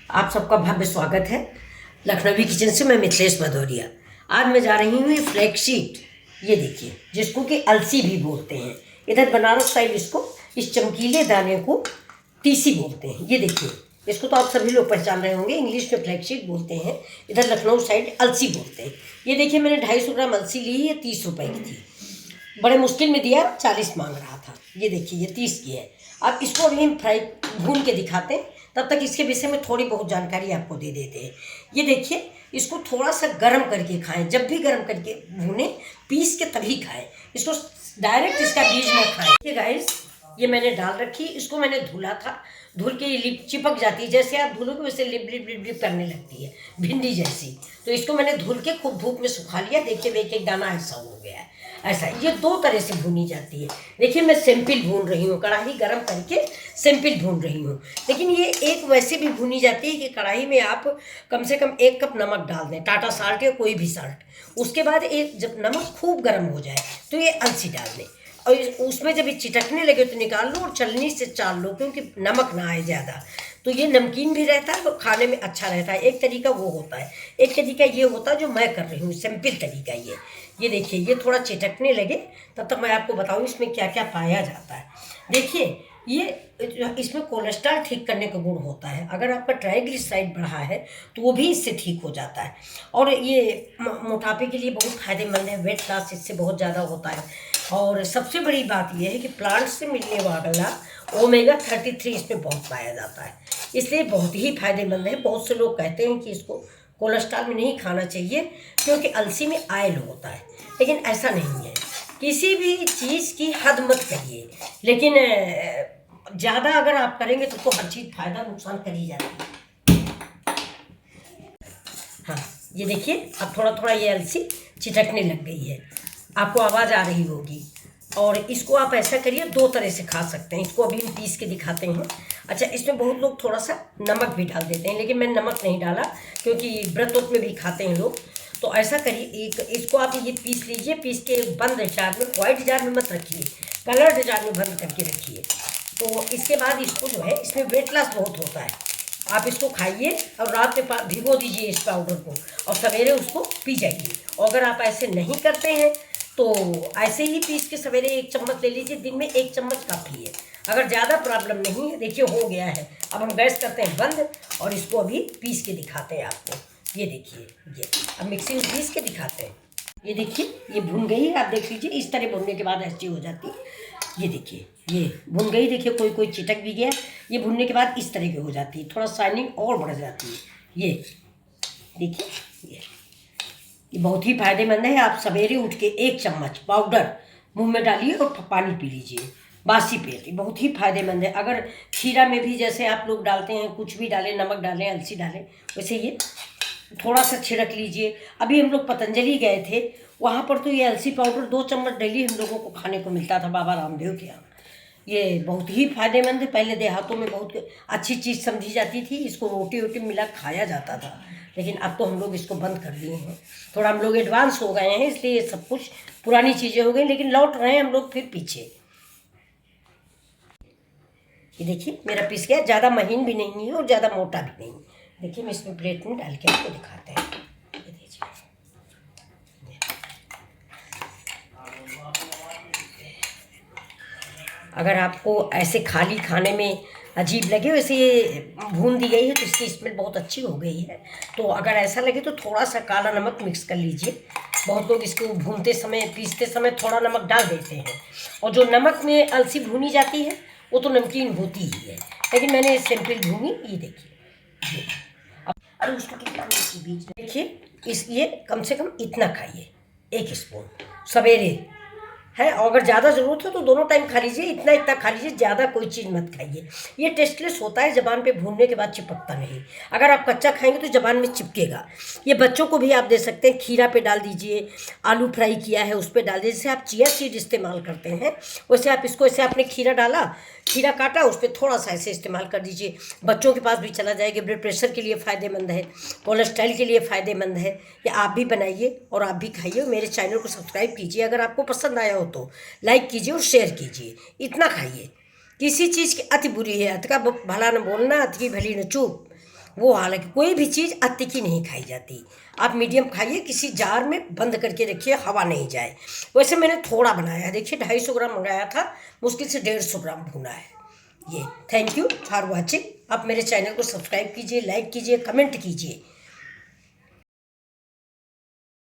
आप सबका भव्य स्वागत है लखनवी किचन से। मैं मिथिलेश भदौरिया। आज मैं जा रही हूँ ये फ्लैक्सशीट, ये देखिए, जिसको कि अलसी भी बोलते हैं। इधर बनारस साइड इसको, इस चमकीले दाने को तीसी बोलते हैं। ये देखिए, इसको तो आप सभी लोग पहचान रहे होंगे, इंग्लिश में फ्लैक्सशीट बोलते हैं, इधर लखनऊ साइड अलसी बोलते हैं। ये देखिए, मैंने 250 ग्राम अलसी ली, ये 30 रुपये की थी। बड़े मुश्किल में दिया, 40 मांग रहा था। ये देखिए, ये 30 की है। अब इसको अभी हम फ्राई भून के दिखाते हैं, तब तक इसके विषय में थोड़ी बहुत जानकारी आपको दे देते हैं। ये देखिए, इसको थोड़ा सा गर्म करके खाएं, जब भी गर्म करके भूने, पीस के तभी खाएं। इसको डायरेक्ट इसका बीज न खाएं। ये गाइस, ये मैंने डाल रखी, इसको मैंने धुला था। धुल के लिप चिपक जाती है, जैसे आप धुलोगे वैसे लिप लिप लिप लिप करने लगती है, भिंडी जैसी। तो इसको मैंने धुल के खूब धूप में सुखा लिया। देखिए, एक एक दाना ऐसा हो गया है। ऐसा ये 2 तरह से भूनी जाती है। देखिए, मैं सिंपल भून रही हूँ, कढ़ाई गरम करके सिंपल भून रही हूँ। लेकिन ये एक वैसे भी भूनी जाती है कि कढ़ाई में आप कम से कम 1 कप नमक डाल दें, टाटा साल्ट या कोई भी साल्ट। उसके बाद एक जब नमक खूब गर्म हो जाए तो ये अलसी डाल दें, और उसमें जब ये चिटकने लगे तो निकाल लो और छलनी से चाल लो, क्योंकि नमक ना आए ज़्यादा। तो ये नमकीन भी रहता है और खाने में अच्छा रहता है। एक तरीका वो होता है, एक तरीका ये होता है जो मैं कर रही हूँ, सिंपल तरीका ये देखिए, ये थोड़ा चिटकने लगे तब तक मैं आपको बताऊँ इसमें क्या क्या पाया जाता है। देखिए, ये इसमें कोलेस्ट्रॉल ठीक करने का गुण होता है। अगर आपका ट्राइग्लिसराइड बढ़ा है तो वो भी इससे ठीक हो जाता है। और ये मोटापे के लिए बहुत फायदेमंद है, वेट लॉस इससे बहुत ज़्यादा होता है। और सबसे बड़ी बात यह है कि प्लांट से मिलने वाला ओमेगा-33 इसमें बहुत पाया जाता है, इसलिए बहुत ही फायदेमंद है। बहुत से लोग कहते हैं कि इसको कोलेस्ट्रॉल में नहीं खाना चाहिए क्योंकि अलसी में आयल होता है, लेकिन ऐसा नहीं है। किसी भी चीज़ की हद मत करिए, लेकिन ज़्यादा अगर आप करेंगे तो हर चीज़ फायदा नुकसान कर ही जाती है। हाँ, ये देखिए, अब थोड़ा थोड़ा ये अलसी चिटकने लग गई है, आपको आवाज़ आ रही होगी। और इसको आप ऐसा करिए, 2 तरह से खा सकते हैं। इसको अभी हम पीस के दिखाते हैं। अच्छा, इसमें बहुत लोग थोड़ा सा नमक भी डाल देते हैं, लेकिन मैंने नमक नहीं डाला क्योंकि व्रत उत में भी खाते हैं लोग। तो ऐसा करिए, एक इसको आप ये पीस लीजिए, पीस के बंद जार में, वाइट जार में मत रखिए, कलर्ड जार में बंद करके रखिए। तो इसके बाद इसको जो है, इसमें वेट लॉस बहुत होता है। आप इसको खाइए और रात में भिगो दीजिए इस पाउडर को, और सवेरे उसको पी जाइए। और अगर आप ऐसे नहीं करते हैं तो ऐसे ही पीस के सवेरे 1 चम्मच ले लीजिए, दिन में 1 चम्मच काफ़ी है। अगर ज़्यादा प्रॉब्लम नहीं है, देखिए हो गया है। अब हम गैस करते हैं बंद, और इसको अभी पीस के दिखाते हैं आपको। ये देखिए, ये अब मिक्सी में पीस के दिखाते हैं। ये देखिए, ये भुन गई है, आप देख लीजिए। इस तरह भुनने के बाद ऐसी हो जाती है। ये देखिए, ये भुन गई। देखिए, कोई कोई चिटक भी गया। ये भुनने के बाद इस तरह की हो जाती है, थोड़ा शाइनिंग और बढ़ जाती है। ये देखिए, ये बहुत ही फायदेमंद है। आप सवेरे उठ के 1 चम्मच पाउडर मुंह में डालिए और पानी पी लीजिए बासी पेट। ये बहुत ही फायदेमंद है। अगर खीरा में भी जैसे आप लोग डालते हैं, कुछ भी डालें, नमक डालें, अलसी डालें, वैसे ये थोड़ा सा छिड़क लीजिए। अभी हम लोग पतंजलि गए थे, वहाँ पर तो ये अलसी पाउडर 2 चम्मच डेली हम लोगों को खाने को मिलता था, बाबा रामदेव के यहाँ। ये बहुत ही फायदेमंद है। पहले देहातों में बहुत अच्छी चीज़ समझी जाती थी, इसको रोटी वोटी मिला खाया जाता था, लेकिन अब तो हम लोग इसको बंद कर दिए हैं। थोड़ा हम लोग एडवांस हो गए हैं, इसलिए ये सब कुछ पुरानी चीज़ें हो गई, लेकिन लौट रहे हैं हम लोग फिर पीछे। ये देखिए, मेरा पीस गया, ज़्यादा महीन भी नहीं है और ज़्यादा मोटा भी नहीं। देखिए, मैं इसमें प्लेट में डाल के आपको दिखाते हैं। ये देखिए, अगर आपको ऐसे खाली खाने में अजीब लगे, वैसे ये भून दी गई है तो इसकी स्मेल बहुत अच्छी हो गई है। तो अगर ऐसा लगे तो थोड़ा सा काला नमक मिक्स कर लीजिए। बहुत लोग इसको भूनते समय, पीसते समय थोड़ा नमक डाल देते हैं, और जो नमक में अलसी भूनी जाती है वो तो नमकीन होती ही है, लेकिन मैंने सिंपल भूनी। ये देखिए, अरे उसको कितना बीच में देखिए, ये कम से कम इतना खाइए, 1 स्पून सवेरे है। और अगर ज़्यादा ज़रूरत हो तो दोनों टाइम खा लीजिए, इतना इतना खा लीजिए, ज़्यादा कोई चीज़ मत खाइए। ये टेस्टलेस होता है, ज़बान पे भूनने के बाद चिपकता नहीं। अगर आप कच्चा खाएंगे तो ज़बान में चिपकेगा। ये बच्चों को भी आप दे सकते हैं, खीरा पे डाल दीजिए, आलू फ्राई किया है उस पर डाल दीजिए। जैसे आप चिया सीड इस्तेमाल करते हैं, वैसे आप इसको, ऐसे आपने खीरा डाला, खीरा काटा, उस पर थोड़ा सा ऐसे इस्तेमाल कर दीजिए। बच्चों के पास भी चला जाएगा। ब्लड प्रेशर के लिए फ़ायदेमंद है, कोलेस्ट्रॉल के लिए फ़ायदेमंद है। ये आप भी बनाइए और आप भी खाइए। मेरे चैनल को सब्सक्राइब कीजिए, अगर आपको पसंद आया हो तो लाइक कीजिए और शेयर कीजिए। इतना खाइए। किसी चीज़ की अति बुरी है, अति का भला न बोलना, अति की भली न चूक। वो हालांकि कोई भी चीज़ अति की नहीं खाई जाती। आप मीडियम खाइए, किसी जार में बंद करके रखिए, हवा नहीं जाए। वैसे मैंने थोड़ा बनाया है, देखिए 250 ग्राम मंगाया था, मुश्किल से 150 ग्राम भुना है ये। Thank you for watching. आप मेरे चैनल को सब्सक्राइब कीजिए, लाइक कीजिए, कमेंट कीजिए।